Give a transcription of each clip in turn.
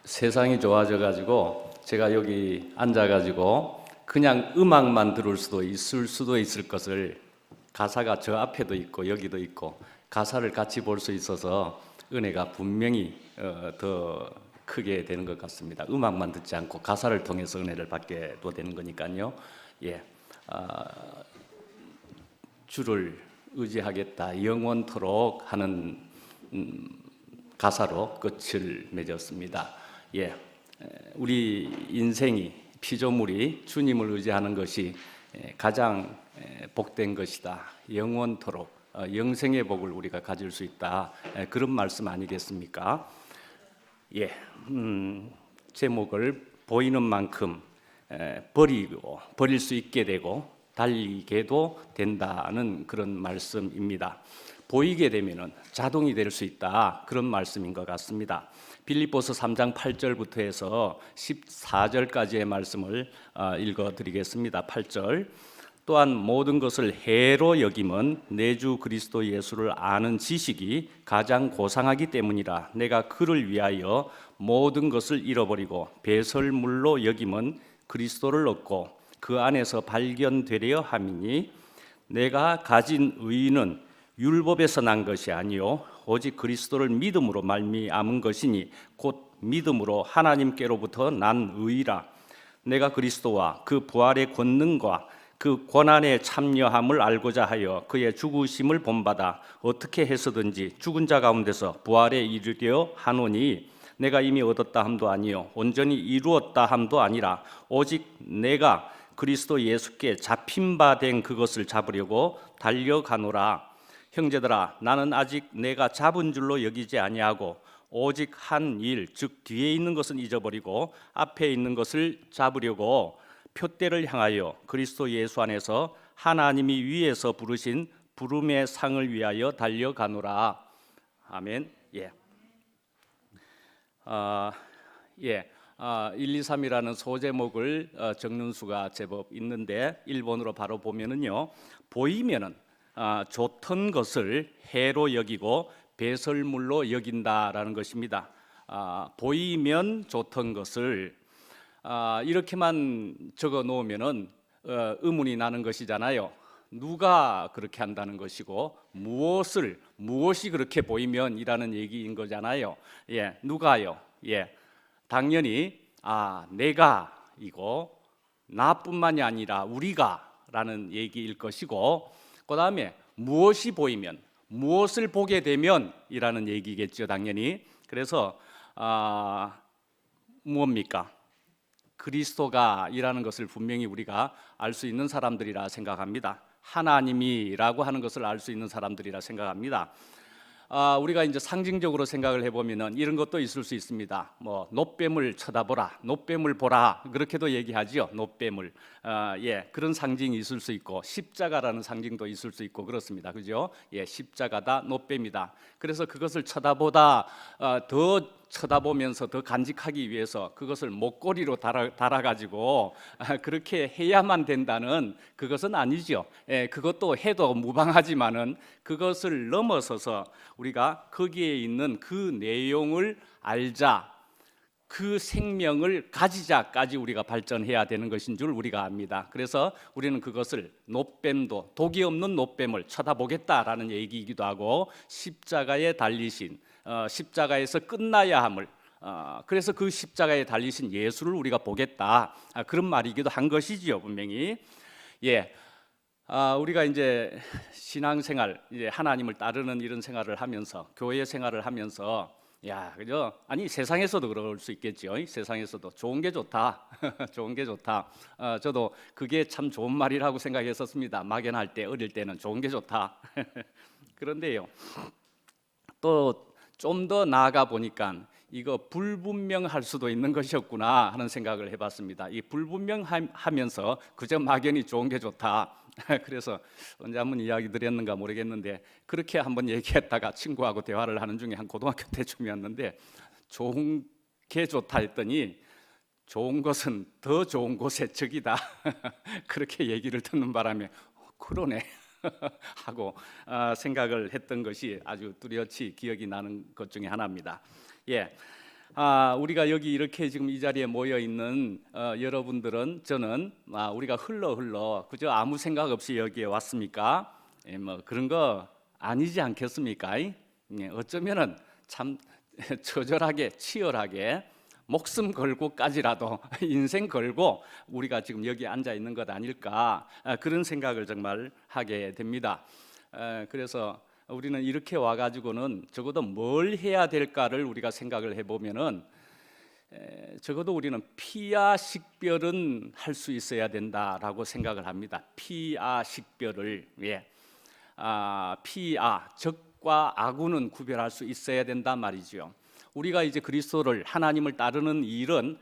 세상이 좋아져 가지고 제가 여기 앉아 가지고 그냥 음악만 들을 수도 있을 것을, 가사가 저 앞에도 있고 여기도 있고 가사를 같이 볼 수 있어서 은혜가 분명히 더 크게 되는 것 같습니다. 음악만 듣지 않고 가사를 통해서 은혜를 받게도 되는 거니까요. 예, 주를 의지하겠다 영원토록 하는 가사로 끝을 맺었습니다. 예, 우리 인생이 피조물이 주님을 의지하는 것이 가장 복된 것이다. 영원토록 영생의 복을 우리가 가질 수 있다. 그런 말씀 아니겠습니까? 예, 제목을 보이는 만큼 버릴 수 있게 되고 달리게도 된다는 그런 말씀입니다. 보이게 되면은 자동이 될 수 있다, 그런 말씀인 것 같습니다. 빌립보서 3장 8절부터 해서 14절까지의 말씀을 읽어드리겠습니다. 8절, 또한 모든 것을 해로 여김은 내 주 그리스도 예수를 아는 지식이 가장 고상하기 때문이라. 내가 그를 위하여 모든 것을 잃어버리고 배설물로 여김은 그리스도를 얻고 그 안에서 발견되려 함이니, 내가 가진 의는 율법에서 난 것이 아니요 오직 그리스도를 믿음으로 말미암은 것이니 곧 믿음으로 하나님께로부터 난 의라. 내가 그리스도와 그 부활의 권능과 그 고난에 참여함을 알고자 하여 그의 죽으심을 본받아 어떻게 해서든지 죽은 자 가운데서 부활에 이르려 하노니, 내가 이미 얻었다 함도 아니요 온전히 이루었다 함도 아니라 오직 내가 그리스도 예수께 잡힌 바 된 그것을 잡으려고 달려가노라. 형제들아, 나는 아직 내가 잡은 줄로 여기지 아니하고 오직 한 일, 즉 뒤에 있는 것은 잊어버리고 앞에 있는 것을 잡으려고 표대를 향하여 그리스도 예수 안에서 하나님이 위에서 부르신 부름의 상을 위하여 달려가노라. 아멘. 예. 1, 2, 3이라는 소제목을 적는 수가 제법 있는데, 일본어로 바로 보면은요, 보이면은 좋던 것을 해로 여기고 배설물로 여긴다라는 것입니다. 보이면 좋던 것을 이렇게만 적어 놓으면은 의문이 나는 것이잖아요. 누가 그렇게 한다는 것이고 무엇이 그렇게 보이면이라는 얘기인 거잖아요. 예, 누가요? 예, 당연히 내가 이고 나뿐만이 아니라 우리가라는 얘기일 것이고, 그 다음에 무엇이 보이면, 무엇을 보게 되면이라는 얘기겠죠, 당연히. 그래서 무엇입니까? 그리스도가 이라는 것을 분명히 우리가 알 수 있는 사람들이라 생각합니다. 하나님이라고 하는 것을 알 수 있는 사람들이라 생각합니다. 우리가 이제 상징적으로 생각을 해보면은 이런 것도 있을 수 있습니다. 뭐 놋뱀을 쳐다보라, 놋뱀을 보라, 그렇게도 얘기하지요. 놋뱀을 그런 상징이 있을 수 있고, 십자가라는 상징도 있을 수 있고 그렇습니다. 그죠? 예, 십자가다, 놋뱀이다. 그래서 그것을 쳐다보다 더 쳐다보면서 더 간직하기 위해서 그것을 목걸이로 달아가지고 그렇게 해야만 된다는 그것은 아니죠. 그것도 해도 무방하지만은 그것을 넘어서서 우리가 거기에 있는 그 내용을 알자, 그 생명을 가지자까지 우리가 발전해야 되는 것인 줄 우리가 압니다. 그래서 우리는 그것을 놋뱀도, 독이 없는 놋뱀을 쳐다보겠다라는 얘기이기도 하고, 십자가에 달리신 십자가에서 끝나야 함을, 그래서 그 십자가에 달리신 예수를 우리가 보겠다, 그런 말이기도 한 것이지요, 분명히. 예, 우리가 이제 신앙생활, 이제 하나님을 따르는 이런 생활을 하면서, 교회 생활을 하면서, 그죠? 아니, 세상에서도 그럴 수 있겠죠. 세상에서도 좋은 게 좋다, 좋은 게 좋다. 저도 그게 참 좋은 말이라고 생각했었습니다. 막연할 때, 어릴 때는 좋은 게 좋다. 그런데요, 또 좀 더 나아가 보니까 이거 불분명할 수도 있는 것이었구나 하는 생각을 해봤습니다. 이 불분명하면서 그저 막연히 좋은 게 좋다. 그래서 언제 한번 이야기 드렸는가 모르겠는데, 그렇게 한번 얘기했다가 친구하고 대화를 하는 중에 한 고등학교 때쯤이었는데, 좋은 게 좋다 했더니 좋은 것은 더 좋은 곳의 적이다. 그렇게 얘기를 듣는 바람에 그러네 하고 생각을 했던 것이 아주 뚜렷이 기억이 나는 것 중에 하나입니다. 예, 우리가 여기 이렇게 지금 이 자리에 모여 있는 여러분들은 저는 우리가 흘러 그저 아무 생각 없이 여기에 왔습니까? 뭐 그런 거 아니지 않겠습니까? 어쩌면은 참 처절하게 치열하게 목숨 걸고까지라도 인생 걸고 우리가 지금 여기 앉아 있는 것 아닐까, 그런 생각을 정말 하게 됩니다. 그래서 우리는 이렇게 와가지고는 적어도 뭘 해야 될까를 우리가 생각을 해보면은 적어도 우리는 피와 식별은 할 수 있어야 된다라고 생각을 합니다. 피와 식별을, 피와 적과 악우는 구별할 수 있어야 된단 말이죠. 우리가 이제 그리스도를, 하나님을 따르는 일은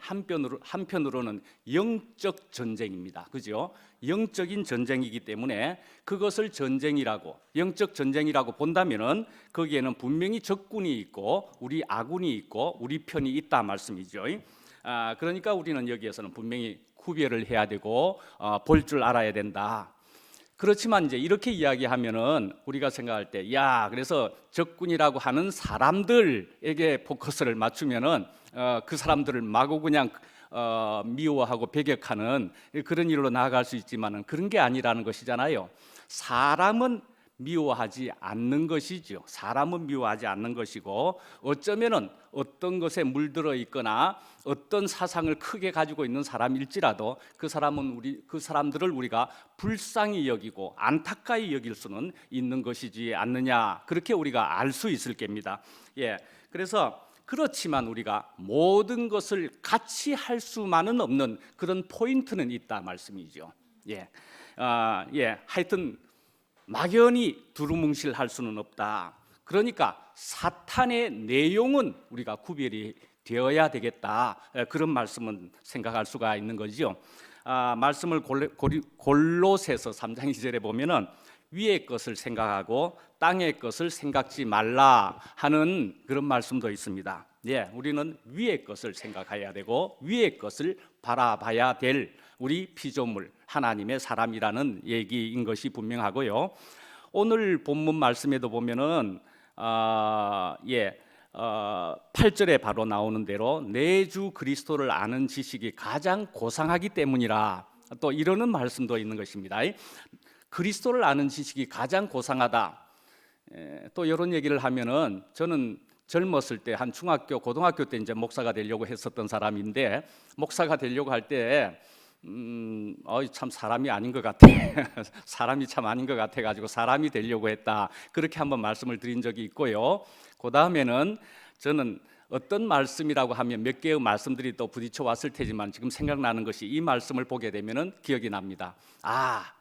한편으로는 영적 전쟁입니다. 그죠? 영적인 전쟁이기 때문에 그것을 전쟁이라고, 영적 전쟁이라고 본다면은 거기에는 분명히 적군이 있고 우리 아군이 있고 우리 편이 있다 말씀이죠. 그러니까 우리는 여기에서는 분명히 구별을 해야 되고 볼 줄 알아야 된다. 그렇지만 이제 이렇게 이야기하면은 우리가 생각할 때, 그래서 적군이라고 하는 사람들에게 포커스를 맞추면은 그 사람들을 마구 그냥 미워하고 배격하는 그런 일로 나아갈 수 있지만은 그런 게 아니라는 것이잖아요. 사람은 미워하지 않는 것이죠. 사람은 미워하지 않는 것이고, 어쩌면은 어떤 것에 물들어 있거나 어떤 사상을 크게 가지고 있는 사람일지라도 그 사람들을 우리가 불쌍히 여기고 안타까이 여길 수는 있는 것이지 않느냐, 그렇게 우리가 알 수 있을 겁니다. 그래서 그렇지만 우리가 모든 것을 같이 할 수만은 없는 그런 포인트는 있다 말씀이죠. 하여튼 막연히 두루뭉실할 수는 없다. 그러니까 사탄의 내용은 우리가 구별이 되어야 되겠다, 그런 말씀은 생각할 수가 있는 거죠. 말씀을 골로새서 3장 2절에 보면은 위의 것을 생각하고 땅의 것을 생각지 말라 하는 그런 말씀도 있습니다. 우리는 위의 것을 생각해야 되고 위의 것을 바라봐야 될 우리 피조물, 하나님의 사람이라는 얘기인 것이 분명하고요. 오늘 본문 말씀에도 보면은 8절에 바로 나오는 대로 내 주 그리스도를 아는 지식이 가장 고상하기 때문이라, 또 이러는 말씀도 있는 것입니다. 그리스도를 아는 지식이 가장 고상하다. 또 이런 얘기를 하면은, 저는 젊었을 때 한 중학교, 고등학교 때 이제 목사가 되려고 했었던 사람인데, 목사가 되려고 할 때 참 사람이 아닌 것 같아. 사람이 참 아닌 것 같아가지고 사람이 되려고 했다, 그렇게 한번 말씀을 드린 적이 있고요. 그 다음에는 저는 어떤 말씀이라고 하면 몇 개의 말씀들이 또 부딪혀 왔을 테지만 지금 생각나는 것이, 이 말씀을 보게 되면은 기억이 납니다.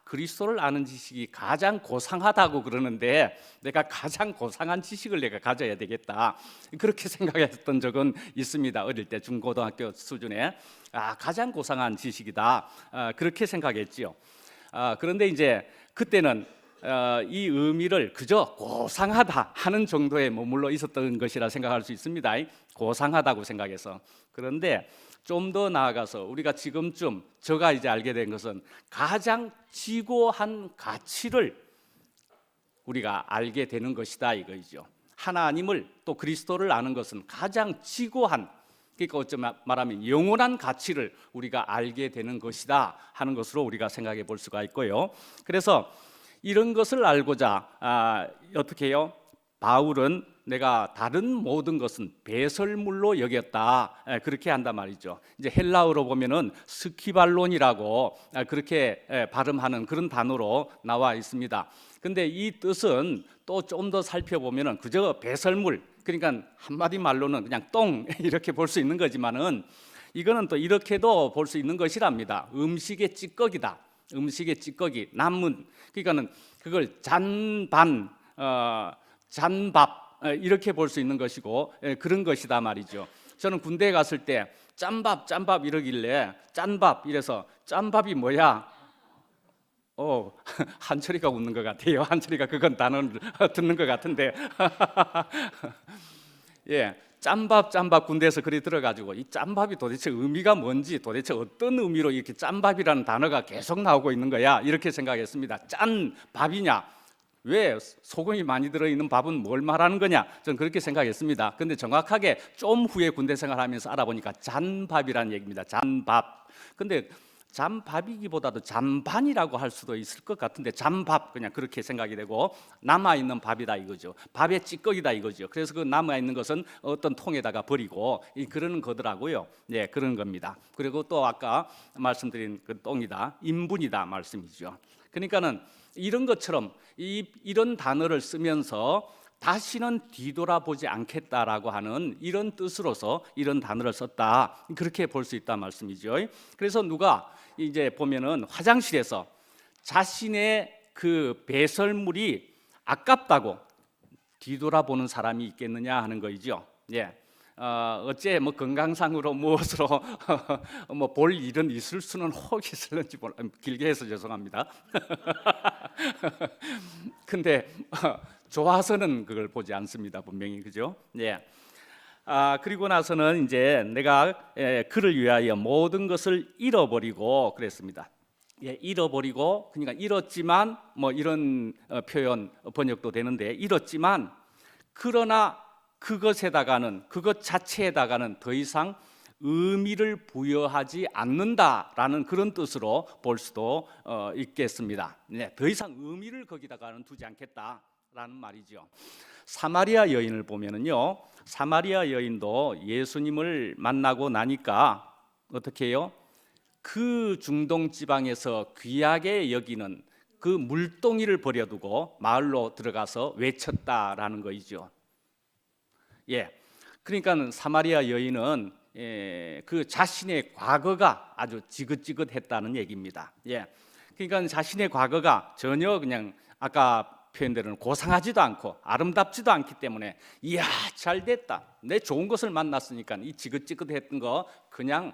그리스도를 아는 지식이 가장 고상하다고 그러는데 내가 가장 고상한 지식을 내가 가져야 되겠다, 그렇게 생각했던 적은 있습니다. 어릴 때 중고등학교 수준에 가장 고상한 지식이다, 그렇게 생각했지요. 그런데 이제 그때는 이 의미를 그저 고상하다 하는 정도에 머물러 있었던 것이라 생각할 수 있습니다. 고상하다고 생각해서. 그런데 좀 더 나아가서 우리가 지금쯤 제가 이제 알게 된 것은 가장 지고한 가치를 우리가 알게 되는 것이다, 이거죠. 하나님을, 또 그리스도를 아는 것은 가장 지고한, 그러니까 어쩌면 말하면 영원한 가치를 우리가 알게 되는 것이다 하는 것으로 우리가 생각해 볼 수가 있고요. 그래서 이런 것을 알고자 어떻게 해요? 바울은 내가 다른 모든 것은 배설물로 여겼다, 그렇게 한단 말이죠. 이제 헬라어로 보면은 스키발론이라고 그렇게 발음하는 그런 단어로 나와 있습니다. 근데 이 뜻은 또 좀 더 살펴보면은 그저 배설물, 그러니까 한마디 말로는 그냥 똥 이렇게 볼 수 있는 거지만은 이거는 또 이렇게도 볼 수 있는 것이랍니다. 음식의 찌꺼기다. 음식의 찌꺼기, 남은, 그러니까는 그걸 잔밥 이렇게 볼 수 있는 것이고, 그런 것이다 말이죠. 저는 군대에 갔을 때 짠밥 이러길래 짠밥 이래서 짠밥이 뭐야? 한철이가 웃는 것 같아요. 한철이가 그건 단어를 듣는 것 같은데 짠밥 군대에서 그리 들어가지고 이 짠밥이 도대체 의미가 뭔지, 도대체 어떤 의미로 이렇게 짠밥이라는 단어가 계속 나오고 있는 거야, 이렇게 생각했습니다. 짠 밥이냐? 왜 소금이 많이 들어있는 밥은 뭘 말하는 거냐? 저는 그렇게 생각했습니다. 근데 정확하게 좀 후에 군대 생활하면서 알아보니까 잔밥이라는 얘기입니다. 잔밥. 근데 잔밥이기보다도 잔반이라고 할 수도 있을 것 같은데 잔밥 그냥 그렇게 생각이 되고 남아있는 밥이다 이거죠. 밥의 찌꺼기다 이거죠. 그래서 그 남아있는 것은 어떤 통에다가 버리고 그러는 거더라고요. 예, 그런 겁니다. 그리고 또 아까 말씀드린 그 똥이다, 인분이다 말씀이죠. 그러니까는 이런 것처럼 이런 단어를 쓰면서 다시는 뒤돌아보지 않겠다라고 하는 이런 뜻으로서 이런 단어를 썼다, 그렇게 볼 수 있다 말씀이죠. 그래서 누가 이제 보면은 화장실에서 자신의 그 배설물이 아깝다고 뒤돌아보는 사람이 있겠느냐 하는 거이죠. 예. 어째 뭐 건강상으로 무엇으로 뭐 볼 일은 있을 수는 혹 있을는지 길게 해서 죄송합니다. 근데 좋아서는 그걸 보지 않습니다. 분명히 그죠? 예. 그리고 나서는 이제 내가 그를 위하여 모든 것을 잃어버리고 그랬습니다. 예, 잃어버리고 그러니까 잃었지만 뭐 이런 표현 번역도 되는데 잃었지만 그러나 그것에다가는 그것 자체에다가는 더 이상 의미를 부여하지 않는다라는 그런 뜻으로 볼 수도 있겠습니다. 네, 더 이상 의미를 거기다가는 두지 않겠다라는 말이죠. 사마리아 여인을 보면은요, 사마리아 여인도 예수님을 만나고 나니까 어떻게 해요? 그 중동 지방에서 귀하게 여기는 그 물동이를 버려두고 마을로 들어가서 외쳤다라는 거이죠. 예, 그러니까 사마리아 여인은 그 자신의 과거가 아주 지긋지긋했다는 얘기입니다. 예, 그러니까 자신의 과거가 전혀 그냥 아까 표현대로는 고상하지도 않고 아름답지도 않기 때문에 이야 잘됐다, 내 좋은 것을 만났으니까 이 지긋지긋했던 거 그냥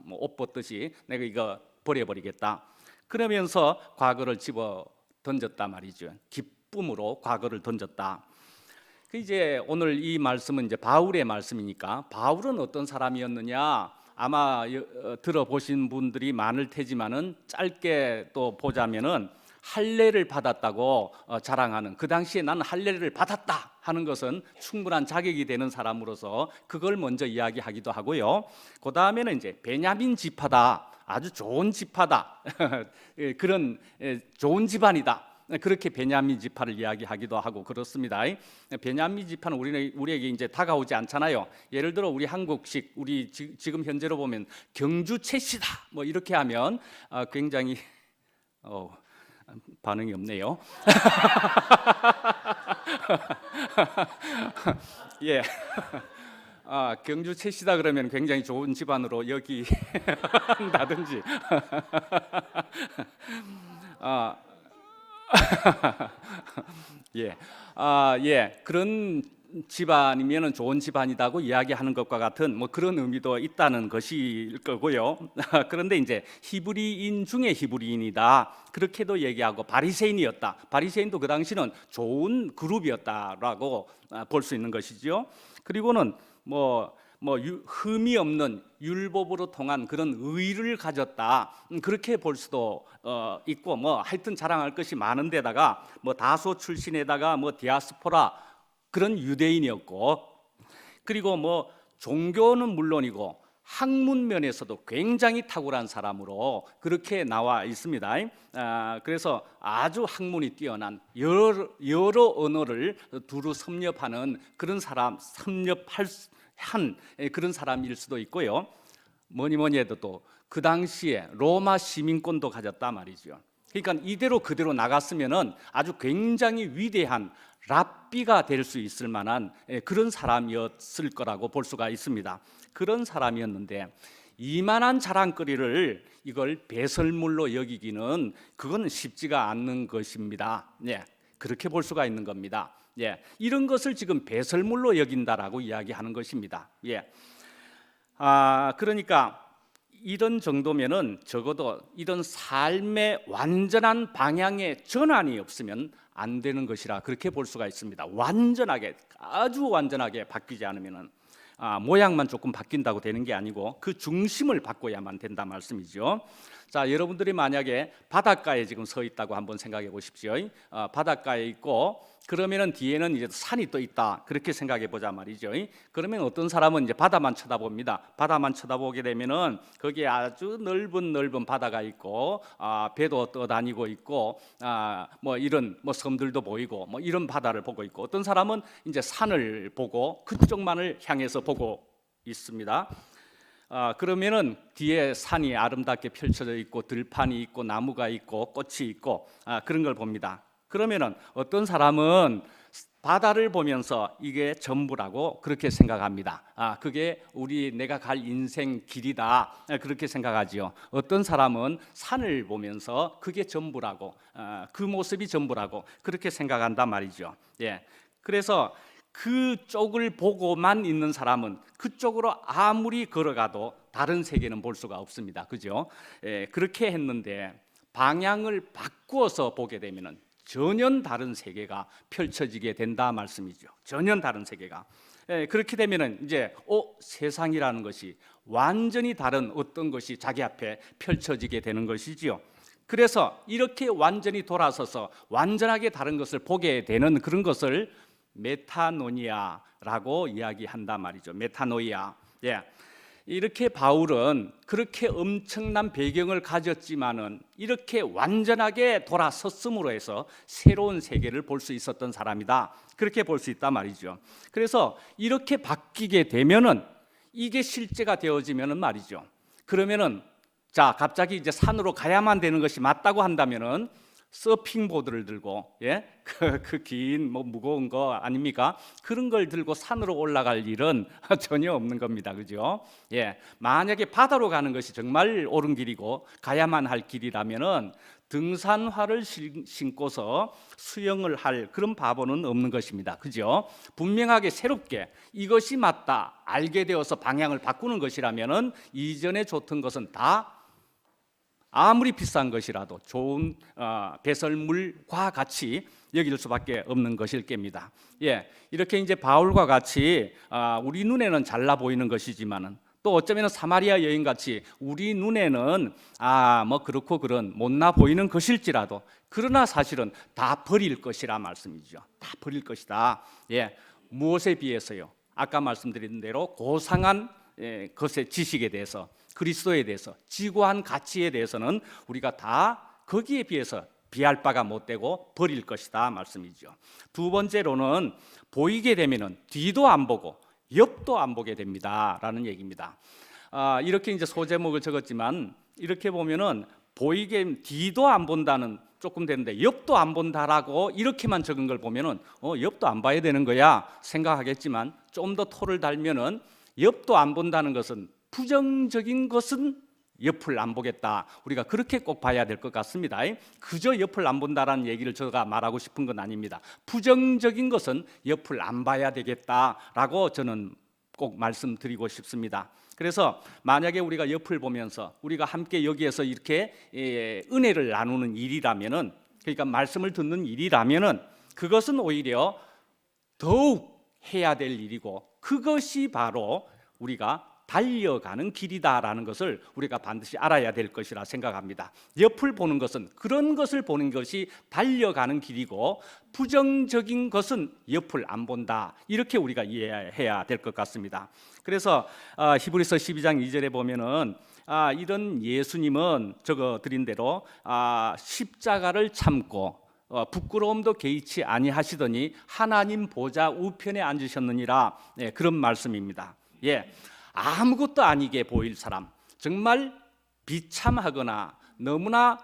뭐 옷 벗듯이 내가 이거 버려버리겠다. 그러면서 과거를 집어 던졌단 말이죠. 기쁨으로 과거를 던졌다. 이제 오늘 이 말씀은 이제 바울의 말씀이니까 바울은 어떤 사람이었느냐? 아마 들어보신 분들이 많을 테지만은 짧게 또 보자면은 할례를 받았다고 자랑하는, 그 당시에 나는 할례를 받았다 하는 것은 충분한 자격이 되는 사람으로서 그걸 먼저 이야기하기도 하고요. 그 다음에는 이제 베냐민 지파다, 아주 좋은 지파다, 그런 좋은 집안이다. 그렇게 베냐민 지파를 이야기하기도 하고 그렇습니다. 베냐민 지파는 우리에게 이제 다가오지 않잖아요. 예를 들어 우리 한국식, 우리 지금 현재로 보면 경주 채씨다 뭐 이렇게 하면 굉장히 반응이 없네요. 예. 경주 채씨다 그러면 굉장히 좋은 집안으로 여기다든지 예, 예, 그런 집안이면은 좋은 집안이다고 이야기하는 것과 같은 뭐 그런 의미도 있다는 것일 거고요. 그런데 이제 히브리인 중에 히브리인이다 그렇게도 얘기하고 바리새인이었다. 바리새인도 그 당시는 좋은 그룹이었다라고 볼 수 있는 것이죠. 그리고는 흠이 없는 율법으로 통한 그런 의를 가졌다 그렇게 볼 수도 있고 뭐 하여튼 자랑할 것이 많은데다가 뭐 다소 출신에다가 뭐 디아스포라 그런 유대인이었고, 그리고 뭐 종교는 물론이고 학문 면에서도 굉장히 탁월한 사람으로 그렇게 나와 있습니다. 그래서 아주 학문이 뛰어난 여러 언어를 두루 섭렵하는 그런 사람, 섭렵한 그런 사람일 수도 있고요. 뭐니 해도 또 그 당시에 로마 시민권도 가졌다 말이죠. 그러니까 이대로 그대로 나갔으면은 아주 굉장히 위대한 랍비가 될 수 있을 만한 그런 사람이었을 거라고 볼 수가 있습니다. 그런 사람이었는데 이만한 자랑거리를 이걸 배설물로 여기기는 그건 쉽지가 않는 것입니다. 예, 그렇게 볼 수가 있는 겁니다. 예, 이런 것을 지금 배설물로 여긴다라고 이야기하는 것입니다. 예, 그러니까 이런 정도면은 적어도 이런 삶의 완전한 방향의 전환이 없으면 안 되는 것이라 그렇게 볼 수가 있습니다. 완전하게, 아주 완전하게 바뀌지 않으면은. 모양만 조금 바뀐다고 되는 게 아니고 그 중심을 바꿔야만 된다 말씀이죠. 자, 여러분들이 만약에 바닷가에 지금 서 있다고 한번 생각해 보십시오. 바닷가에 있고 그러면은 뒤에는 이제 산이 또 있다, 그렇게 생각해 보자 말이죠. 그러면 어떤 사람은 이제 바다만 쳐다봅니다. 바다만 쳐다보게 되면은 거기에 아주 넓은 바다가 있고 배도 떠다니고 있고 뭐 이런 뭐 섬들도 보이고 뭐 이런 바다를 보고 있고, 어떤 사람은 이제 산을 보고 그쪽만을 향해서 보고 있습니다. 그러면은 뒤에 산이 아름답게 펼쳐져 있고 들판이 있고 나무가 있고 꽃이 있고 그런 걸 봅니다. 그러면은 어떤 사람은 바다를 보면서 이게 전부라고 그렇게 생각합니다. 그게 내가 갈 인생 길이다, 그렇게 생각하지요. 어떤 사람은 산을 보면서 그게 전부라고, 그 모습이 전부라고 그렇게 생각한단 말이죠. 예. 그래서 그쪽을 보고만 있는 사람은 그쪽으로 아무리 걸어가도 다른 세계는 볼 수가 없습니다. 그죠? 예, 그렇게 했는데 방향을 바꾸어서 보게 되면은 전혀 다른 세계가 펼쳐지게 된다 말씀이죠. 전혀 다른 세계가. 예, 그렇게 되면은 이제 세상이라는 것이 완전히 다른 어떤 것이 자기 앞에 펼쳐지게 되는 것이지요. 그래서 이렇게 완전히 돌아서서 완전하게 다른 것을 보게 되는 그런 것을 메타노니아라고 이야기한단 말이죠. 메타노이아. 예. 이렇게 바울은 그렇게 엄청난 배경을 가졌지만은 이렇게 완전하게 돌아섰음으로 해서 새로운 세계를 볼 수 있었던 사람이다, 그렇게 볼 수 있단 말이죠. 그래서 이렇게 바뀌게 되면은 이게 실제가 되어지면은 말이죠. 그러면은 자, 갑자기 이제 산으로 가야만 되는 것이 맞다고 한다면은 서핑보드를 들고, 예, 그 긴 뭐 무거운 거 아닙니까? 그런 걸 들고 산으로 올라갈 일은 전혀 없는 겁니다, 그죠? 예, 만약에 바다로 가는 것이 정말 옳은 길이고 가야만 할 길이라면은 등산화를 신고서 수영을 할 그런 바보는 없는 것입니다, 그죠? 분명하게 새롭게 이것이 맞다 알게 되어서 방향을 바꾸는 것이라면은 이전에 좋던 것은 다 아무리 비싼 것이라도 좋은 배설물과 같이 여길 수밖에 없는 것일 겁니다. 예, 이렇게 이제 바울과 같이 우리 눈에는 잘나 보이는 것이지만은 또 어쩌면 사마리아 여인 같이 우리 눈에는 뭐 그렇고 그런 못나 보이는 것일지라도, 그러나 사실은 다 버릴 것이라 말씀이죠. 다 버릴 것이다. 예, 무엇에 비해서요? 아까 말씀드린 대로 고상한 것의 지식에 대해서, 그리스도에 대해서, 지고한 가치에 대해서는 우리가 다 거기에 비해서 비할 바가 못 되고 버릴 것이다 말씀이죠. 두 번째로는 보이게 되면은 뒤도 안 보고 옆도 안 보게 됩니다라는 얘기입니다. 이렇게 이제 소제목을 적었지만 이렇게 보면은 보이게 뒤도 안 본다는 조금 되는데 옆도 안 본다라고 이렇게만 적은 걸 보면은 옆도 안 봐야 되는 거야 생각하겠지만, 좀 더 토를 달면은 옆도 안 본다는 것은 부정적인 것은 옆을 안 보겠다, 우리가 그렇게 꼭 봐야 될 것 같습니다. 그저 옆을 안 본다라는 얘기를 제가 말하고 싶은 건 아닙니다. 부정적인 것은 옆을 안 봐야 되겠다라고 저는 꼭 말씀드리고 싶습니다. 그래서 만약에 우리가 옆을 보면서 우리가 함께 여기에서 이렇게 은혜를 나누는 일이라면은, 그러니까 말씀을 듣는 일이라면은 그것은 오히려 더욱 해야 될 일이고 그것이 바로 우리가 달려가는 길이다라는 것을 우리가 반드시 알아야 될 것이라 생각합니다. 옆을 보는 것은, 그런 것을 보는 것이 달려가는 길이고 부정적인 것은 옆을 안 본다, 이렇게 우리가 이해해야 될 것 같습니다. 그래서 히브리서 12장 2절에 보면은 이런 예수님은 저거 드린 대로 십자가를 참고 부끄러움도 개의치 아니하시더니 하나님 보좌 우편에 앉으셨느니라, 그런 말씀입니다. 예, 아무것도 아니게 보일 사람, 정말 비참하거나 너무나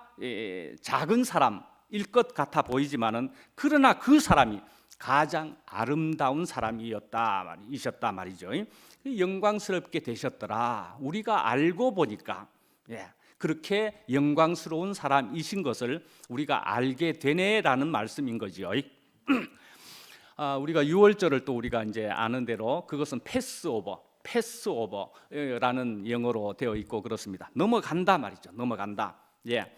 작은 사람일 것 같아 보이지만은 그러나 그 사람이 가장 아름다운 사람이셨다 말이죠. 영광스럽게 되셨더라. 우리가 알고 보니까 그렇게 영광스러운 사람이신 것을 우리가 알게 되네라는 말씀인 거죠. 우리가 6월절을 또 우리가 이제 아는 대로 그것은 패스오버라는 영어로 되어 있고 그렇습니다. 넘어간다 말이죠. 넘어간다. 예.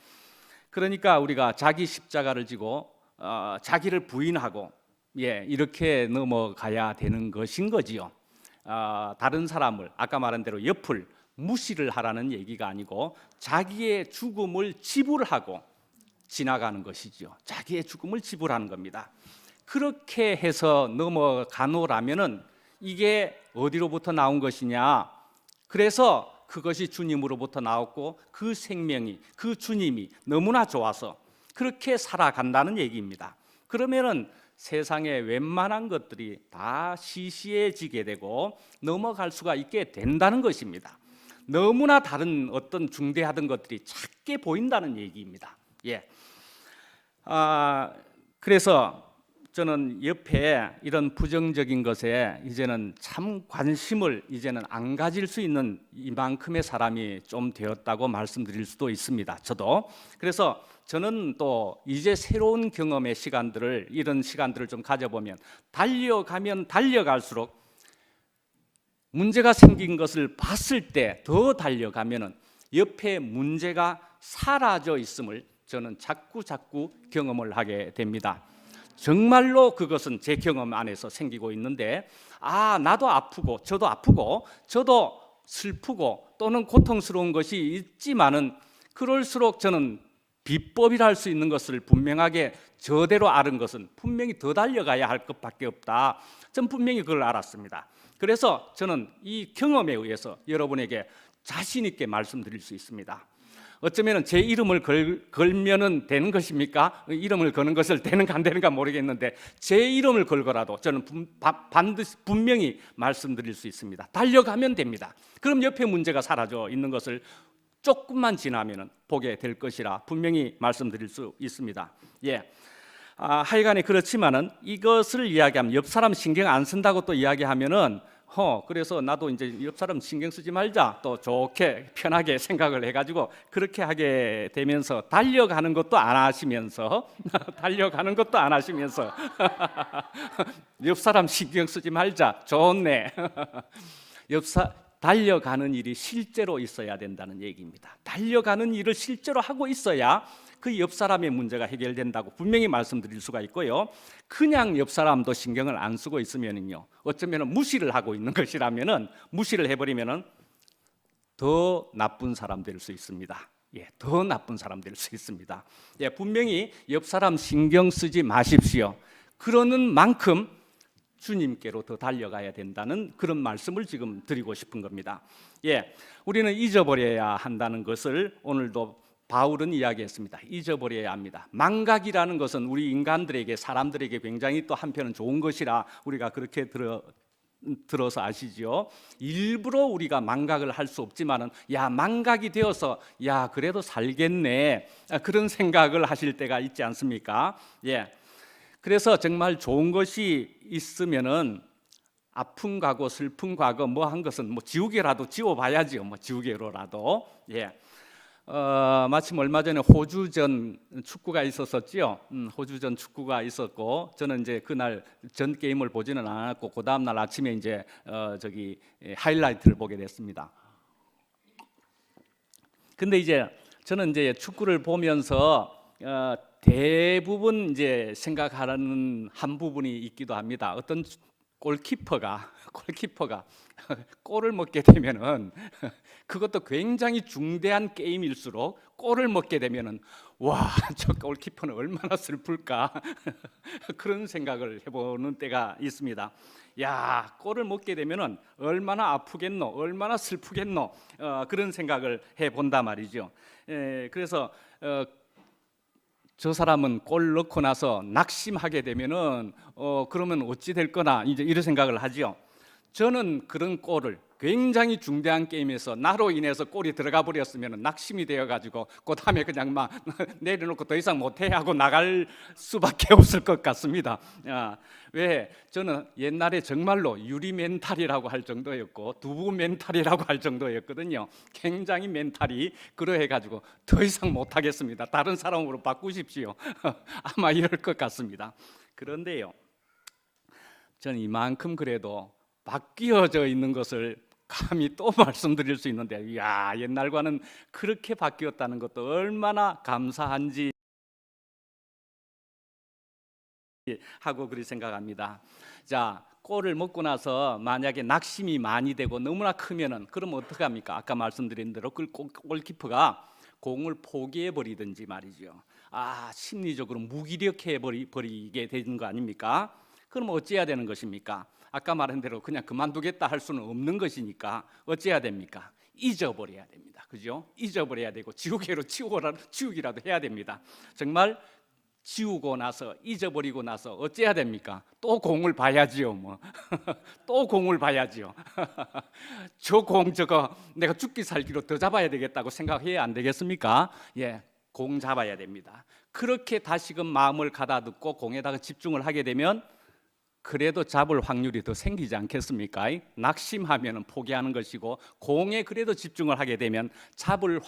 그러니까 우리가 자기 십자가를 지고 자기를 부인하고 이렇게 넘어가야 되는 것인 거지요. 다른 사람을 아까 말한 대로 옆을 무시를 하라는 얘기가 아니고 자기의 죽음을 지불하고 지나가는 것이죠. 자기의 죽음을 지불하는 겁니다. 그렇게 해서 넘어가노라면은 이게 어디로부터 나온 것이냐? 그래서 그것이 주님으로부터 나왔고 그 생명이 그 주님이 너무나 좋아서 그렇게 살아간다는 얘기입니다. 그러면은 세상의 웬만한 것들이 다 시시해지게 되고 넘어갈 수가 있게 된다는 것입니다. 너무나 다른 어떤 중대하던 것들이 작게 보인다는 얘기입니다. 예. 그래서 저는 옆에 이런 부정적인 것에 이제는 참 관심을 이제는 안 가질 수 있는 이만큼의 사람이 좀 되었다고 말씀드릴 수도 있습니다. 저도. 그래서 저는 또 이제 새로운 경험의 시간들을 이런 시간들을 좀 가져보면 달려가면 달려갈수록 문제가 생긴 것을 봤을 때 더 달려가면은 옆에 문제가 사라져 있음을 저는 자꾸 경험을 하게 됩니다. 정말로 그것은 제 경험 안에서 생기고 있는데 나도 아프고 저도 슬프고 또는 고통스러운 것이 있지만은 그럴수록 저는 비법이라 할 수 있는 것을 분명하게 저대로 아는 것은 분명히 더 달려가야 할 것밖에 없다. 전 분명히 그걸 알았습니다. 그래서 저는 이 경험에 의해서 여러분에게 자신 있게 말씀드릴 수 있습니다. 어쩌면 제 이름을 걸면은 되는 것입니까? 이름을 거는 것을 되는가 안 되는가 모르겠는데 제 이름을 걸고라도 저는 반드시 분명히 말씀드릴 수 있습니다. 달려가면 됩니다. 그럼 옆에 문제가 사라져 있는 것을 조금만 지나면은 보게 될 것이라 분명히 말씀드릴 수 있습니다. 예. 하여간에 그렇지만은 이것을 이야기하면 옆 사람 신경 안 쓴다고 또 이야기하면은 그래서 나도 이제 옆 사람 신경 쓰지 말자 또 좋게 편하게 생각을 해가지고 그렇게 하게 되면서 달려가는 것도 안 하시면서 옆 사람 신경 쓰지 말자 좋네. 달려가는 일이 실제로 있어야 된다는 얘기입니다. 달려가는 일을 실제로 하고 있어야 그 옆 사람의 문제가 해결된다고 분명히 말씀드릴 수가 있고요. 그냥 옆 사람도 신경을 안 쓰고 있으면요, 어쩌면 무시를 하고 있는 것이라면은 무시를 해버리면은 더 나쁜 사람 될 수 있습니다. 예, 더 나쁜 사람 될 수 있습니다. 예, 분명히 옆 사람 신경 쓰지 마십시오. 그러는 만큼 주님께로 더 달려가야 된다는 그런 말씀을 지금 드리고 싶은 겁니다. 예, 우리는 잊어버려야 한다는 것을 오늘도 바울은 이야기했습니다. 잊어버려야 합니다. 망각이라는 것은 우리 인간들에게 사람들에게 굉장히 또 한편은 좋은 것이라 우리가 그렇게 들어서 아시죠? 일부러 우리가 망각을 할 수 없지만은 망각이 되어서 그래도 살겠네 그런 생각을 하실 때가 있지 않습니까? 예. 그래서 정말 좋은 것이 있으면은 아픈 과거, 슬픈 과거 뭐 한 것은 지우개라도 지워봐야지요. 지우개로라도. 예. 마침 얼마 전에 호주전 축구가 있었었지요. 호주전 축구가 있었고 저는 이제 그날 전 게임을 보지는 않았고 그 다음 날 아침에 이제 하이라이트를 보게 됐습니다. 근데 이제 저는 이제 축구를 보면서 대부분 이제 생각하는 한 부분이 있기도 합니다. 어떤 골키퍼가 골을 먹게 되면은 그것도 굉장히 중대한 게임일수록 골을 먹게 되면은 저 골키퍼는 얼마나 슬플까 그런 생각을 해보는 때가 있습니다. 골을 먹게 되면은 얼마나 아프겠노, 얼마나 슬프겠노 그런 생각을 해본단 말이죠. 그래서 저 사람은 골 넣고 나서 낙심하게 되면은 그러면 어찌 될 거나 이제 이런 생각을 하죠. 저는 그런 골을 굉장히 중대한 게임에서 나로 인해서 골이 들어가 버렸으면 낙심이 되어가지고 그 다음에 그냥 막 내려놓고 더 이상 못해 하고 나갈 수밖에 없을 것 같습니다. 왜? 저는 옛날에 정말로 유리 멘탈이라고 할 정도였고 두부 멘탈이라고 할 정도였거든요. 굉장히 멘탈이 그러해가지고 더 이상 못하겠습니다. 다른 사람으로 바꾸십시오. 아마 이럴 것 같습니다. 그런데요, 저는 이만큼 그래도 바뀌어져 있는 것을 감히 또 말씀드릴 수 있는데 옛날과는 그렇게 바뀌었다는 것도 얼마나 감사한지 하고 그리 생각합니다. 자, 꼴을 먹고 나서 만약에 낙심이 많이 되고 너무나 크면은 그럼 어떻게 합니까? 아까 말씀드린 대로 그 골키퍼가 공을 포기해 버리든지 말이죠. 심리적으로 무기력해 버리게 되는 거 아닙니까? 그럼 어찌해야 되는 것입니까? 아까 말한 대로 그냥 그만두겠다 할 수는 없는 것이니까 어찌해야 됩니까? 잊어버려야 됩니다. 그죠? 잊어버려야 되고 지우개로 치우기라도 해야 됩니다. 정말 지우고 나서 잊어버리고 나서 어찌해야 됩니까? 또 공을 봐야지요. 뭐 또 공을 봐야지요. 저 공 저거 내가 죽기 살기로 더 잡아야 되겠다고 생각해야 안 되겠습니까? 예, 공 잡아야 됩니다. 그렇게 다시금 마음을 가다듬고 공에다가 집중을 하게 되면 그래도 잡을 확률이 더 생기지 않겠습니까? 낙심하면 포기하는 것이고 공에 그래도 집중을 하게 되면 잡을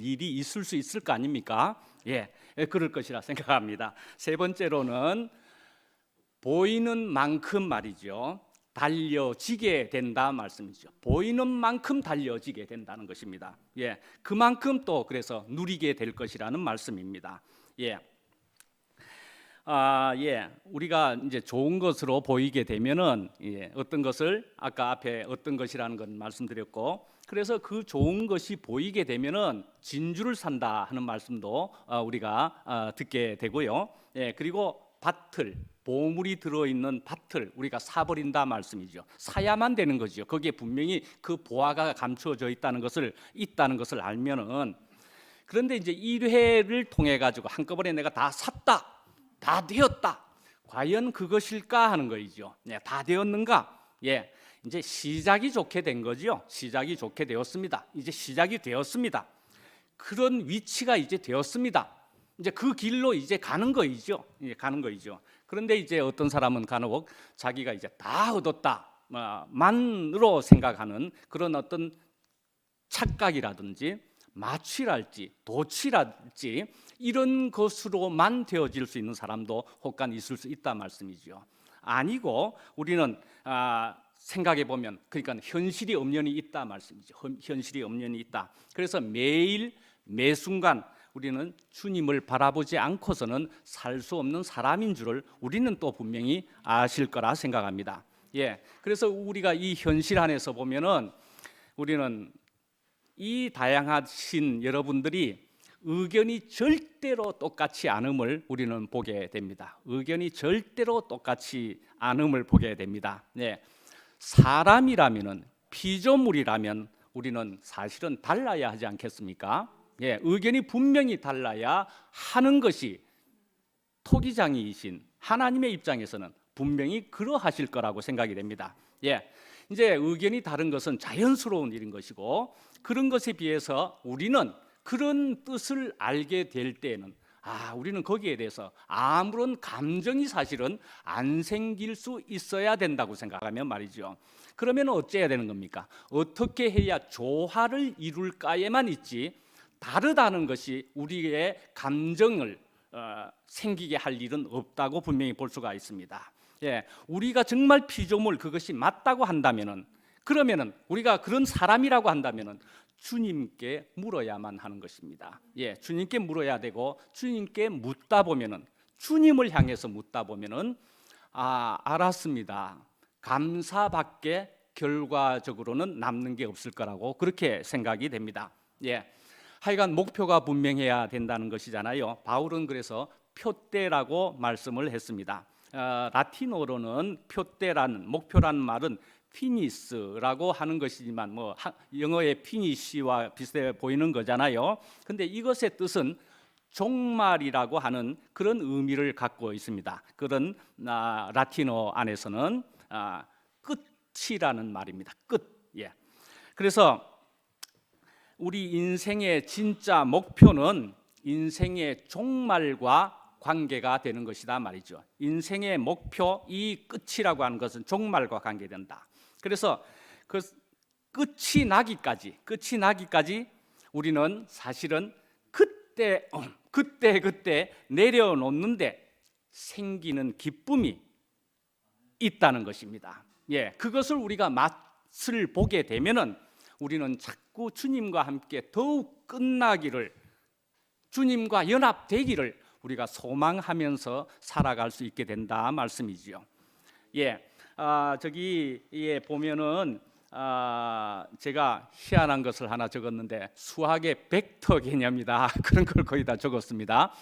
일이 있을 수 있을 거 아닙니까? 예, 그럴 것이라 생각합니다. 세 번째로는 보이는 만큼 말이죠. 달려지게 된다 말씀이죠. 보이는 만큼 달려지게 된다는 것입니다. 예, 그만큼 또 그래서 누리게 될 것이라는 말씀입니다. 예. 우리가 이제 좋은 것으로 보이게 되면은 어떤 것을 아까 앞에 어떤 것이라는 건 말씀드렸고, 그래서 그 좋은 것이 보이게 되면은 진주를 산다 하는 말씀도 우리가 듣게 되고요. 예, 그리고 보물이 들어있는 밭을 우리가 사버린다 말씀이죠. 사야만 되는 거죠. 거기에 분명히 그 보화가 감추어져 있다는 것을 알면은, 그런데 이제 1회를 통해 가지고 한꺼번에 내가 다 샀다, 다 되었다, 과연 그것일까 하는 거이죠. 네, 다 되었는가? 예, 이제 시작이 좋게 된 거죠. 시작이 좋게 되었습니다. 이제 시작이 되었습니다. 그런 위치가 이제 되었습니다. 이제 그 길로 이제 가는 거이죠. 그런데 이제 어떤 사람은 간혹 자기가 이제 다 얻었다 만으로 생각하는 그런 어떤 착각이라든지 마취랄지 도취랄지 이런 것으로만 되어질 수 있는 사람도 혹간 있을 수 있다 말씀이죠. 아니고 우리는 생각해 보면, 그러니까 현실이 엄연히 있다 말씀이죠. 현실이 엄연히 있다. 그래서 매일 매 순간 우리는 주님을 바라보지 않고서는 살 수 없는 사람인 줄을 우리는 또 분명히 아실 거라 생각합니다. 예, 그래서 우리가 이 현실 안에서 보면은 우리는 이 다양하신 여러분들이 의견이 절대로 똑같지 않음을 우리는 보게 됩니다. 의견이 절대로 똑같지 않음을 보게 됩니다. 네. 사람이라면은, 피조물이라면 우리는 사실은 달라야 하지 않겠습니까? 예, 의견이 분명히 달라야 하는 것이 토기장이이신 하나님의 입장에서는 분명히 그러하실 거라고 생각이 됩니다. 예, 이제 의견이 다른 것은 자연스러운 일인 것이고, 그런 것에 비해서 우리는 그런 뜻을 알게 될 때에는 우리는 거기에 대해서 아무런 감정이 사실은 안 생길 수 있어야 된다고 생각하면 말이죠. 그러면 어찌해야 되는 겁니까? 어떻게 해야 조화를 이룰까에만 있지, 다르다는 것이 우리의 감정을 생기게 할 일은 없다고 분명히 볼 수가 있습니다. 예, 우리가 정말 피조물 그것이 맞다고 한다면은, 그러면은 우리가 그런 사람이라고 한다면은 주님께 물어야만 하는 것입니다. 예, 주님께 물어야 되고, 주님께 묻다 보면은, 주님을 향해서 묻다 보면은 알았습니다, 감사밖에 결과적으로는 남는 게 없을 거라고 그렇게 생각이 됩니다. 예, 하여간 목표가 분명해야 된다는 것이잖아요. 바울은 그래서 표대라고 말씀을 했습니다. 라틴어로는 표대라는, 목표라는 말은 피니스라고 하는 것이지만 영어의 피니시와 비슷해 보이는 거잖아요. 근데 이것의 뜻은 종말이라고 하는 그런 의미를 갖고 있습니다. 그런 라틴어 안에서는 끝이라는 말입니다. 끝. 예. 그래서 우리 인생의 진짜 목표는 인생의 종말과 관계가 되는 것이다 말이죠. 인생의 목표, 이 끝이라고 하는 것은 종말과 관계된다. 그래서 그 끝이 나기까지 우리는 사실은 그때 내려놓는데 생기는 기쁨이 있다는 것입니다. 예, 그것을 우리가 맛을 보게 되면은 우리는 자꾸 주님과 함께 더욱 끝나기를, 주님과 연합되기를 우리가 소망하면서 살아갈 수 있게 된다 말씀이지요. 예, 저기에 보면은 제가 희한한 것을 하나 적었는데 수학의 벡터 개념이다 그런 걸 거기다 적었습니다.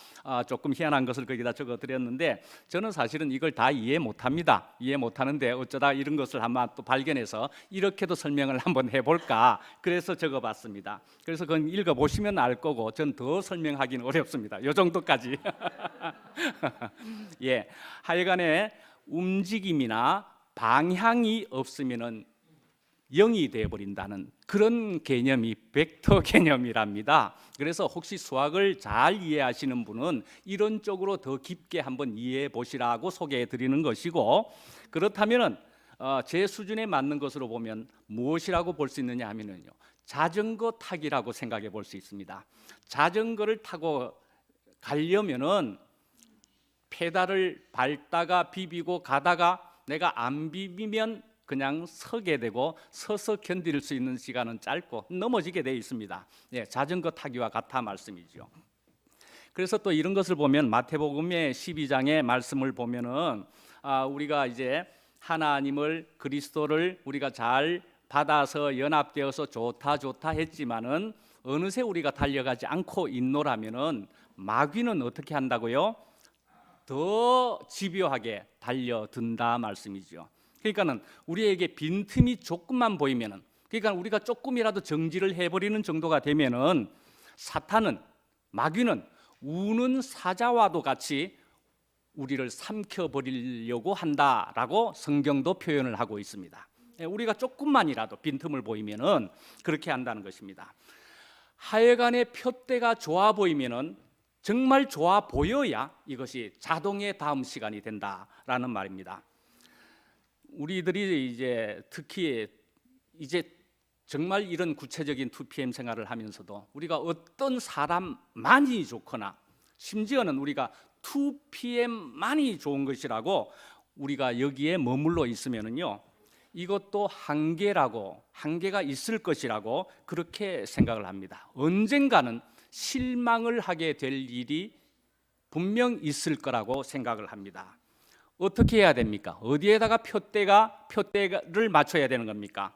조금 희한한 것을 거기다 적어드렸는데 저는 사실은 이걸 다 이해 못합니다. 이해 못하는데 어쩌다 이런 것을 한번 또 발견해서 이렇게도 설명을 한번 해볼까 그래서 적어봤습니다. 그래서 그건 읽어보시면 알 거고 전 더 설명하기는 어렵습니다. 이 정도까지. 예, 하여간에 움직임이나 방향이 없으면은 0이 되어버린다는 그런 개념이 벡터 개념이랍니다. 그래서 혹시 수학을 잘 이해하시는 분은 이런 쪽으로 더 깊게 한번 이해해 보시라고 소개해 드리는 것이고, 그렇다면 제 수준에 맞는 것으로 보면 무엇이라고 볼 수 있느냐 하면요, 자전거 타기라고 생각해 볼 수 있습니다. 자전거를 타고 가려면은 페달을 밟다가 비비고 가다가 내가 안 비비면 그냥 서게 되고 서서 견딜 수 있는 시간은 짧고 넘어지게 되어 있습니다. 예, 자전거 타기와 같아 말씀이죠. 그래서 또 이런 것을 보면 마태복음의 12장의 말씀을 보면은 우리가 이제 하나님을 그리스도를 우리가 잘 받아서 연합되어서 좋다 했지만은 어느새 우리가 달려가지 않고 있노라면은 마귀는 어떻게 한다고요? 더 집요하게 달려든다 말씀이죠. 그러니까는 우리에게 빈틈이 조금만 보이면은, 그러니까 우리가 조금이라도 정지를 해버리는 정도가 되면은 사탄은, 마귀는 우는 사자와도 같이 우리를 삼켜버리려고 한다라고 성경도 표현을 하고 있습니다. 우리가 조금만이라도 빈틈을 보이면은 그렇게 한다는 것입니다. 하여간에 표대가 좋아 보이면은 정말 좋아 보여야 이것이 자동의 다음 시간이 된다라는 말입니다. 우리들이 이제 특히 이제 정말 이런 구체적인 2PM 생활을 하면서도 우리가 어떤 사람만이 좋거나 심지어는 우리가 2PM만이 좋은 것이라고 우리가 여기에 머물러 있으면은요, 이것도 한계가 있을 것이라고 그렇게 생각을 합니다. 언젠가는 실망을 하게 될 일이 분명 있을 거라고 생각을 합니다. 어떻게 해야 됩니까? 어디에다가 표대를 맞춰야 되는 겁니까?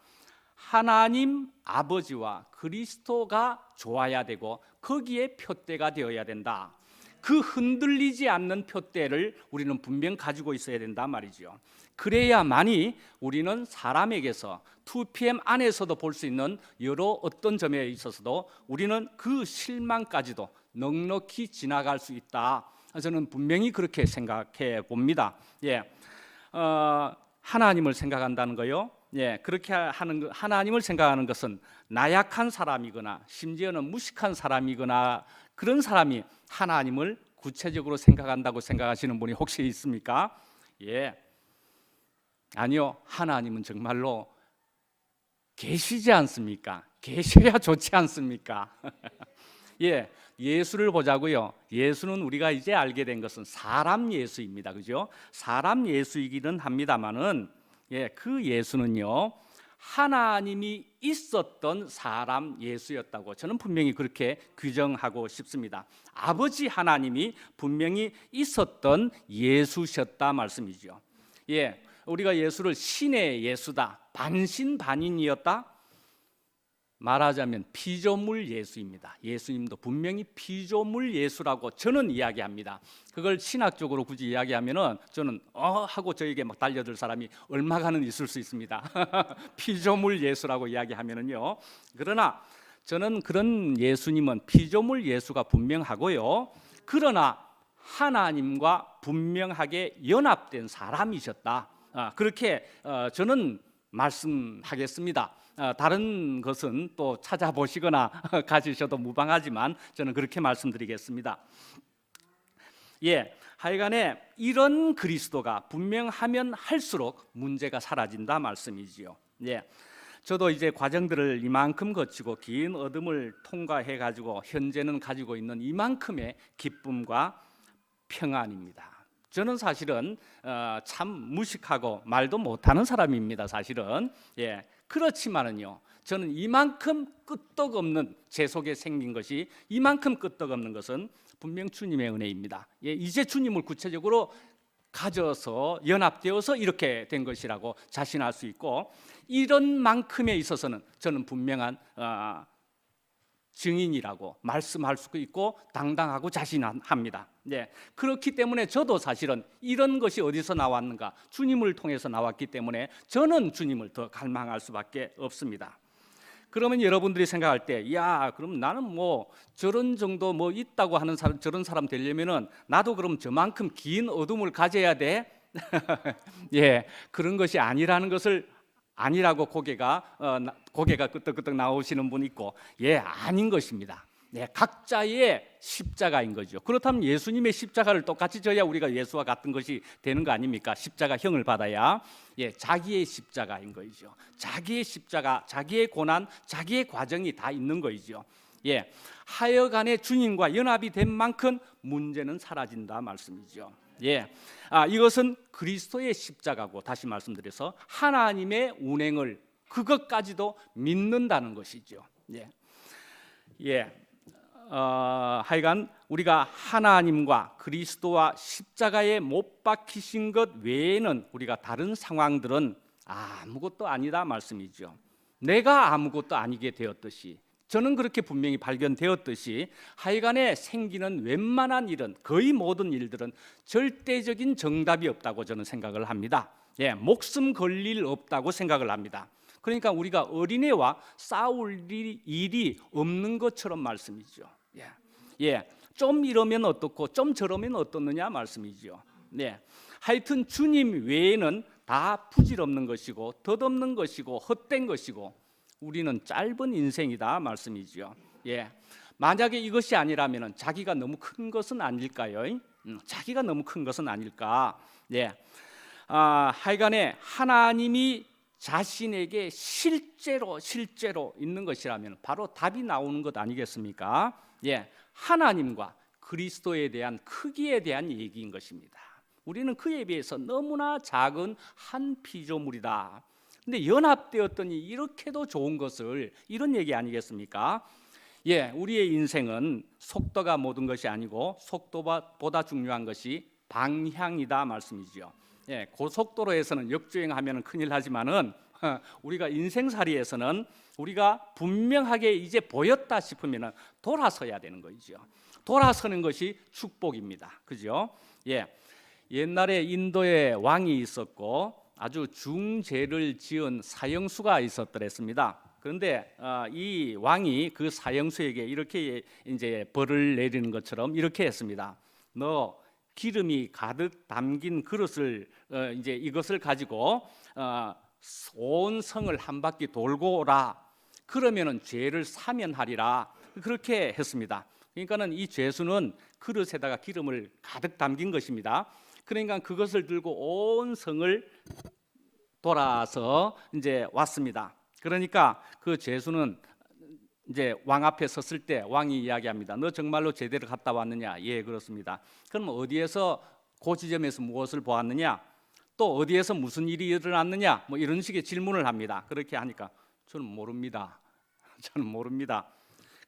하나님 아버지와 그리스도가 좋아야 되고 거기에 표대가 되어야 된다. 그 흔들리지 않는 표대를 우리는 분명 가지고 있어야 된다 말이죠. 그래야만이 우리는 사람에게서 2PM 안에서도 볼 수 있는 여러 어떤 점에 있어서도 우리는 그 실망까지도 넉넉히 지나갈 수 있다. 저는 분명히 그렇게 생각해 봅니다. 예, 하나님을 생각한다는 거요. 예, 그렇게 하는 하나님을 생각하는 것은 나약한 사람이거나 심지어는 무식한 사람이거나 그런 사람이 하나님을 구체적으로 생각한다고 생각하시는 분이 혹시 있습니까? 예, 아니요. 하나님은 정말로 계시지 않습니까? 계셔야 좋지 않습니까? 예, 예수를 보자고요. 예수는 우리가 이제 알게 된 것은 사람 예수입니다. 그죠? 사람 예수이기는 합니다만은, 예, 그 예수는요, 하나님이 있었던 사람 예수였다고 저는 분명히 그렇게 규정하고 싶습니다. 아버지 하나님이 분명히 있었던 예수셨다 말씀이죠. 예, 우리가 예수를 신의 예수다, 반신반인이었다 말하자면 피조물 예수입니다. 예수님도 분명히 피조물 예수라고 저는 이야기합니다. 그걸 신학적으로 굳이 이야기하면은 저는 하고 저에게 막 달려들 사람이 얼마가는 있을 수 있습니다. 피조물 예수라고 이야기하면은요. 그러나 저는 그런 예수님은 피조물 예수가 분명하고요. 그러나 하나님과 분명하게 연합된 사람이셨다. 그렇게 저는 말씀하겠습니다. 다른 것은 또 찾아보시거나 가지셔도 무방하지만 저는 그렇게 말씀드리겠습니다. 예, 하여간에 이런 그리스도가 분명하면 할수록 문제가 사라진다 말씀이지요. 예, 저도 이제 과정들을 이만큼 거치고 긴 어둠을 통과해 가지고 현재는 가지고 있는 이만큼의 기쁨과 평안입니다. 저는 사실은 참 무식하고 말도 못하는 사람입니다. 사실은. 예, 그렇지만은요, 저는 이만큼 끄떡없는 제 속에 생긴 것이 이만큼 끄떡없는 것은 분명 주님의 은혜입니다. 예, 이제 주님을 구체적으로 가져서 연합되어서 이렇게 된 것이라고 자신할 수 있고, 이런 만큼에 있어서는 저는 분명한 증인이라고 말씀할 수 있고 당당하고 자신합니다. 네, 그렇기 때문에 저도 사실은 이런 것이 어디서 나왔는가, 주님을 통해서 나왔기 때문에 저는 주님을 더 갈망할 수밖에 없습니다. 그러면 여러분들이 생각할 때, 야, 그럼 나는 뭐 저런 정도 뭐 있다고 하는 사람, 저런 사람 되려면은 나도 그럼 저만큼 긴 어둠을 가져야 돼? 예, 그런 것이 아니라는 것을, 아니라고 고개가 끄덕끄덕 나오시는 분 있고, 예, 아닌 것입니다. 네, 각자의 십자가인 거죠. 그렇다면 예수님의 십자가를 똑같이 져야 우리가 예수와 같은 것이 되는 거 아닙니까? 십자가형을 받아야. 예, 자기의 십자가인 거죠. 자기의 십자가, 자기의 고난, 자기의 과정이 다 있는 거죠. 예, 하여간에 주님과 연합이 된 만큼 문제는 사라진다 말씀이죠. 예, 이것은 그리스도의 십자가고, 다시 말씀드려서 하나님의 운행을, 그것까지도 믿는다는 것이죠. 예. 하여간 우리가 하나님과 그리스도와 십자가에 못 박히신 것 외에는 우리가 다른 상황들은 아무것도 아니다 말씀이죠. 내가 아무것도 아니게 되었듯이, 저는 그렇게 분명히 발견되었듯이, 하여간에 생기는 웬만한 일은, 거의 모든 일들은 절대적인 정답이 없다고 저는 생각을 합니다. 예, 목숨 걸릴 일 없다고 생각을 합니다. 그러니까 우리가 어린애와 싸울 일이 없는 것처럼 말씀이죠. 예, 좀 이러면 어떻고 좀 저러면 어떻느냐 말씀이죠. 네, 하여튼 주님 외에는 다 부질없는 것이고 덧없는 것이고 헛된 것이고 우리는 짧은 인생이다 말씀이죠. 예, 만약에 이것이 아니라면 자기가 너무 큰 것은 아닐까요? 자기가 너무 큰 것은 아닐까? 예, 하여간에 하나님이 자신에게 실제로 있는 것이라면 바로 답이 나오는 것 아니겠습니까? 예, 하나님과 그리스도에 대한 크기에 대한 얘기인 것입니다. 우리는 그에 비해서 너무나 작은 한 피조물이다. 근데 연합되었더니 이렇게도 좋은 것을, 이런 얘기 아니겠습니까? 예, 우리의 인생은 속도가 모든 것이 아니고 속도보다 중요한 것이 방향이다 말씀이죠. 예, 고속도로에서는 역주행하면 큰일 나지만은 우리가 인생살이에서는 우리가 분명하게 이제 보였다 싶으면 돌아서야 되는 거죠. 돌아서는 것이 축복입니다. 그죠? 예, 옛날에 인도에 왕이 있었고 아주 중죄를 지은 사형수가 있었더랬습니다. 그런데 이 왕이 그 사형수에게 이렇게 이제 벌을 내리는 것처럼 이렇게 했습니다. 너 기름이 가득 담긴 그릇을 이제 이것을 가지고 온 성을 한 바퀴 돌고 오라. 그러면은 죄를 사면하리라. 그렇게 했습니다. 그러니까는 이 죄수는 그릇에다가 기름을 가득 담긴 것입니다. 그러니까 그것을 들고 온 성을 돌아서 이제 왔습니다. 그러니까 그 죄수는 이제 왕 앞에 섰을 때 왕이 이야기합니다. 너 정말로 제대로 갔다 왔느냐? 예, 그렇습니다. 그럼 어디에서 그 지점에서 무엇을 보았느냐? 또 어디에서 무슨 일이 일어났느냐? 뭐 이런 식의 질문을 합니다. 그렇게 하니까 저는 모릅니다. 저는 모릅니다.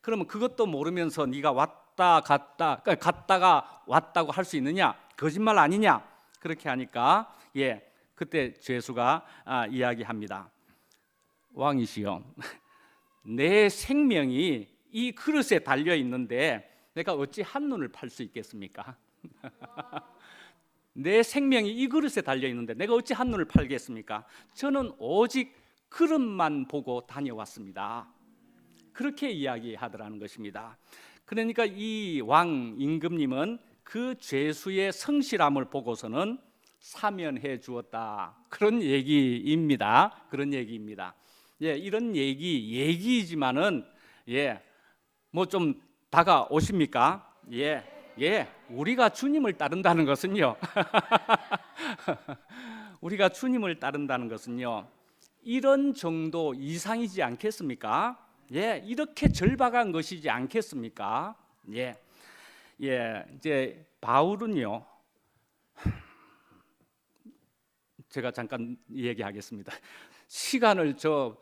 그러면 그것도 모르면서 네가 갔다가 왔다고 할 수 있느냐? 거짓말 아니냐? 그렇게 하니까 예, 그때 죄수가 이야기합니다. 왕이시여, 내 생명이 이 그릇에 달려 있는데 내가 어찌 한눈을 팔 수 있겠습니까? 내 생명이 이 그릇에 달려 있는데 내가 어찌 한눈을 팔겠습니까? 저는 오직 그릇만 보고 다녀왔습니다. 그렇게 이야기하더라는 것입니다. 그러니까 이 왕 임금님은 그 죄수의 성실함을 보고서는 사면해 주었다. 그런 얘기입니다. 그런 얘기입니다. 예, 이런 얘기이지만은 예, 뭐 좀 다가오십니까? 예, 우리가 주님을 따른다는 것은요. 우리가 주님을 따른다는 것은요. 이런 정도 이상이지 않겠습니까? 예, 이렇게 절박한 것이지 않겠습니까? 예, 이제 바울은요. 제가 잠깐 얘기하겠습니다. 시간을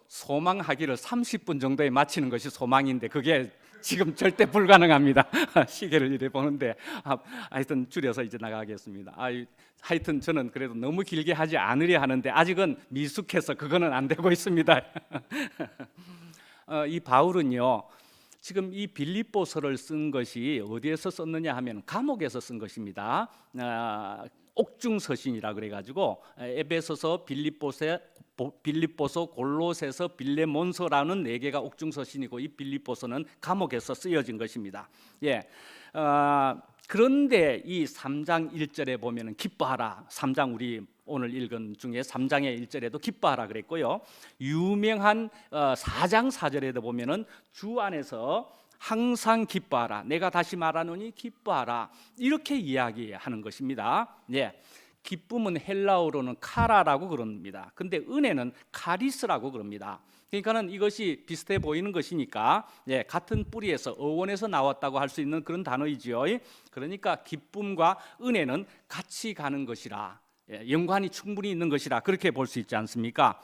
소망하기를 30분 정도에 마치는 것이 소망인데 그게 지금 절대 불가능합니다. 시계를 이래 보는데 하여튼 줄여서 이제 나가겠습니다. 하여튼 저는 그래도 너무 길게 하지 않으려 하는데 아직은 미숙해서 그거는 안 되고 있습니다. 이 바울은요, 지금 이 빌립보서를 쓴 것이 어디에서 썼느냐 하면 감옥에서 쓴 것입니다. 옥중서신이라 그래가지고 에베소서, 빌립보서, 골로새서, 빌레몬서라는 네 개가 옥중서신이고 이 빌립보서는 감옥에서 쓰여진 것입니다. 그런데 이 3장 1절에 보면은 기뻐하라. 3장 우리 오늘 읽은 중에 3장의 1절에도 기뻐하라 그랬고요. 유명한 4장 4절에도 보면은 주 안에서 항상 기뻐하라. 내가 다시 말하노니 기뻐하라. 이렇게 이야기하는 것입니다. 기쁨은 헬라어로는 카라라고 그럽니다. 근데 은혜는 카리스라고 그럽니다. 그러니까는 이것이 비슷해 보이는 것이니까 같은 뿌리에서 어원에서 나왔다고 할 수 있는 그런 단어이지요. 그러니까 기쁨과 은혜는 같이 가는 것이라, 연관이 충분히 있는 것이라 그렇게 볼 수 있지 않습니까?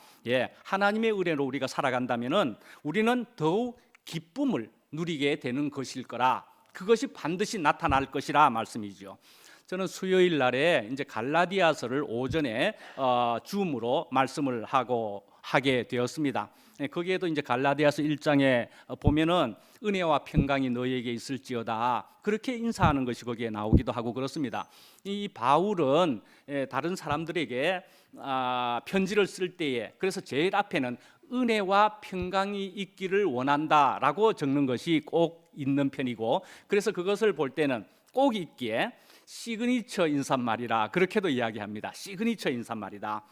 하나님의 은혜로 우리가 살아간다면은 우리는 더욱 기쁨을 누리게 되는 것일 거라, 그것이 반드시 나타날 것이라 말씀이죠. 저는 수요일 날에 이제 갈라디아서를 오전에 줌으로 말씀을 하게 되었습니다. 거기에도 이제 갈라디아서 1장에 보면은 은혜와 평강이 너희에게 있을지어다 그렇게 인사하는 것이 거기에 나오기도 하고 그렇습니다. 이 바울은 다른 사람들에게 편지를 쓸 때에 그래서 제일 앞에는 은혜와 평강이 있기를 원한다라고 적는 것이 꼭 있는 편이고, 그래서 그것을 볼 때는 꼭 있기에 시그니처 인사말이라 그렇게도 이야기합니다. 시그니처 인사말이다.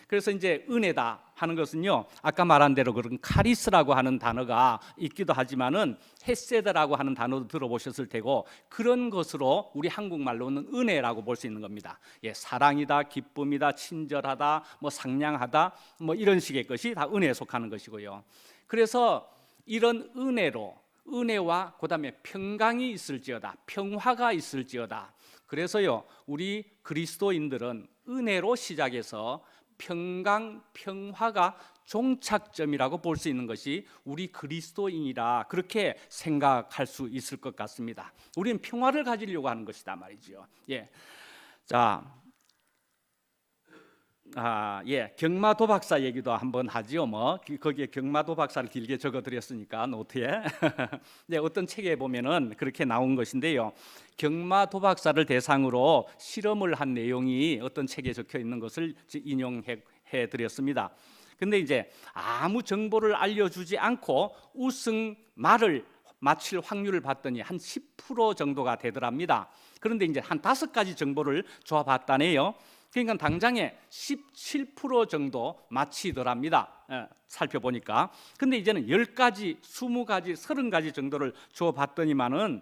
그래서 이제 은혜다 하는 것은요, 아까 말한 대로 그런 카리스라고 하는 단어가 있기도 하지만은 헤세드라고 하는 단어도 들어보셨을 테고, 그런 것으로 우리 한국말로는 은혜라고 볼 수 있는 겁니다. 사랑이다, 기쁨이다, 친절하다, 뭐 상냥하다, 뭐 이런 식의 것이 다 은혜에 속하는 것이고요. 그래서 이런 은혜와 그다음에 평강이 있을지어다, 평화가 있을지어다. 그래서요, 우리 그리스도인들은 은혜로 시작해서 평강, 평화가 종착점이라고 볼 수 있는 것이 우리 그리스도인이라 그렇게 생각할 수 있을 것 같습니다. 우리는 평화를 가지려고 하는 것이다 말이죠. 경마도 박사 얘기도 한번 하지요. 거기에 경마도 박사를 길게 적어드렸으니까 노트에 어떤 책에 보면은 그렇게 나온 것인데요. 경마도 박사를 대상으로 실험을 한 내용이 어떤 책에 적혀 있는 것을 인용해 드렸습니다. 근데 이제 아무 정보를 알려주지 않고 우승말을 맞힐 확률을 봤더니 한 10% 정도가 되더랍니다. 그런데 이제 한 5가지 정보를 줘봤다네요. 그러니까 당장에 17% 정도 맞히더랍니다. 살펴보니까. 근데 이제는 10가지, 20가지, 30가지 정도를 줘봤더니만은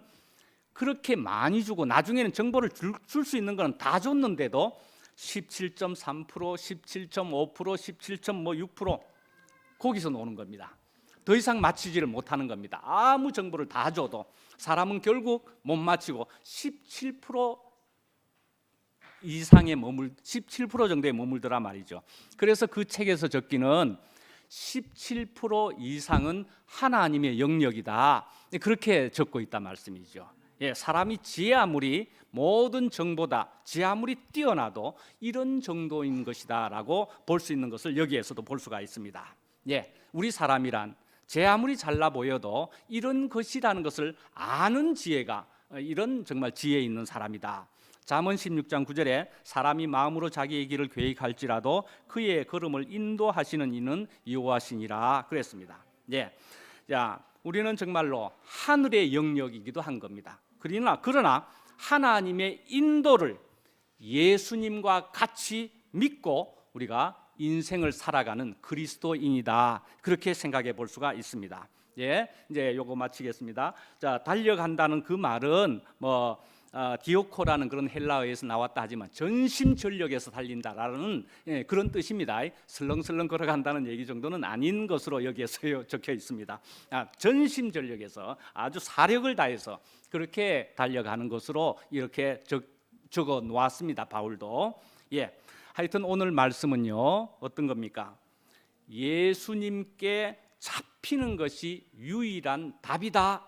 그렇게 많이 주고 나중에는 정보를 줄 수 있는 건 다 줬는데도 17.3%, 17.5%, 17.6% 거기서 노는 겁니다. 더 이상 맞히지를 못하는 겁니다. 아무 정보를 다 줘도 사람은 결국 못 맞히고 17% 이상에 17% 정도에 머물더라 말이죠. 그래서 그 책에서 적기는 17% 이상은 하나님의 영역이다, 그렇게 적고 있단 말씀이죠. 사람이 지혜 아무리 모든 정보다 지혜 아무리 뛰어나도 이런 정도인 것이다라고 볼 수 있는 것을 여기에서도 볼 수가 있습니다. 우리 사람이란 지혜 아무리 잘나 보여도 이런 것이라는 것을 아는 지혜가, 이런 정말 지혜 있는 사람이다. 잠언 16장 9절에 사람이 마음으로 자기의 길을 계획할지라도 그의 걸음을 인도하시는 이는 여호와시니라 그랬습니다. 우리는 정말로 하늘의 영역이기도 한 겁니다. 그러나 하나님의 인도를 예수님과 같이 믿고 우리가 인생을 살아가는 그리스도인이다, 그렇게 생각해 볼 수가 있습니다. 이제 요거 마치겠습니다. 달려간다는 그 말은 디오코라는 그런 헬라어에서 나왔다 하지만 전심전력에서 달린다라는 그런 뜻입니다. 슬렁슬렁 걸어간다는 얘기 정도는 아닌 것으로 여기에서 적혀 있습니다. 전심전력에서 아주 사력을 다해서 그렇게 달려가는 것으로 이렇게 적어 놓았습니다. 바울도. 하여튼 오늘 말씀은요, 어떤 겁니까? 예수님께 잡히는 것이 유일한 답이다,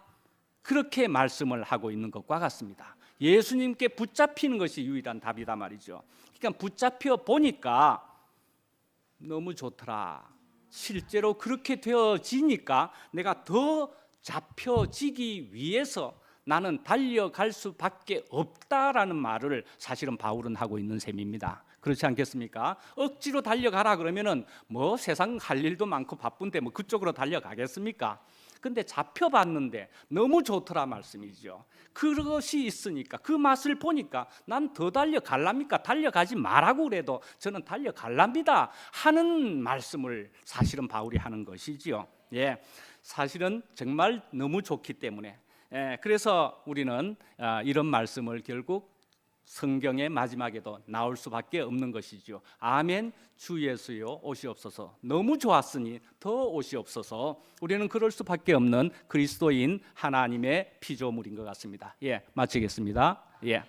그렇게 말씀을 하고 있는 것과 같습니다. 예수님께 붙잡히는 것이 유일한 답이다 말이죠. 그러니까 붙잡혀 보니까 너무 좋더라. 실제로 그렇게 되어지니까 내가 더 잡혀지기 위해서 나는 달려갈 수밖에 없다라는 말을 사실은 바울은 하고 있는 셈입니다. 그렇지 않겠습니까? 억지로 달려가라 그러면은 뭐 세상 할 일도 많고 바쁜데 뭐 그쪽으로 달려가겠습니까? 근데 잡혀봤는데 너무 좋더라 말씀이죠. 그것이 있으니까 그 맛을 보니까 난 더 달려갈랍니까? 달려가지 말라고 그래도 저는 달려갈랍니다 하는 말씀을 사실은 바울이 하는 것이지요. 예, 사실은 정말 너무 좋기 때문에 그래서 우리는 이런 말씀을 결국 성경의 마지막에도 나올 수밖에 없는 것이죠. 아멘. 주 예수여 오시옵소서. 너무 좋았으니 더 오시옵소서. 우리는 그럴 수밖에 없는 그리스도인 하나님의 피조물인 것 같습니다. 예, 마치겠습니다. 예.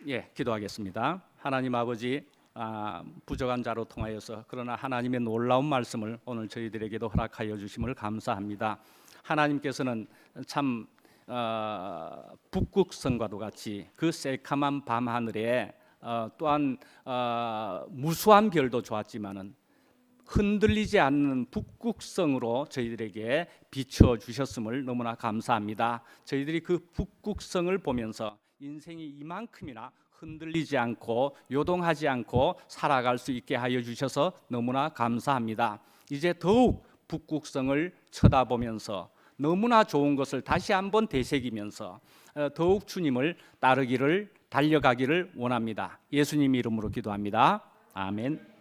예, 기도하겠습니다. 하나님 아버지, 부족한 자로 통하여서 그러나 하나님의 놀라운 말씀을 오늘 저희들에게도 허락하여 주심을 감사합니다. 하나님께서는 참 북극성과도 같이 그 새카만 밤하늘에 또한 무수한 별도 좋았지만은 흔들리지 않는 북극성으로 저희들에게 비춰주셨음을 너무나 감사합니다. 저희들이 그 북극성을 보면서 인생이 이만큼이나 흔들리지 않고 요동하지 않고 살아갈 수 있게 하여 주셔서 너무나 감사합니다. 이제 더욱 북극성을 쳐다보면서 너무나 좋은 것을 다시 한번 되새기면서 더욱 주님을 따르기를 달려가기를 원합니다. 예수님 이름으로 기도합니다. 아멘.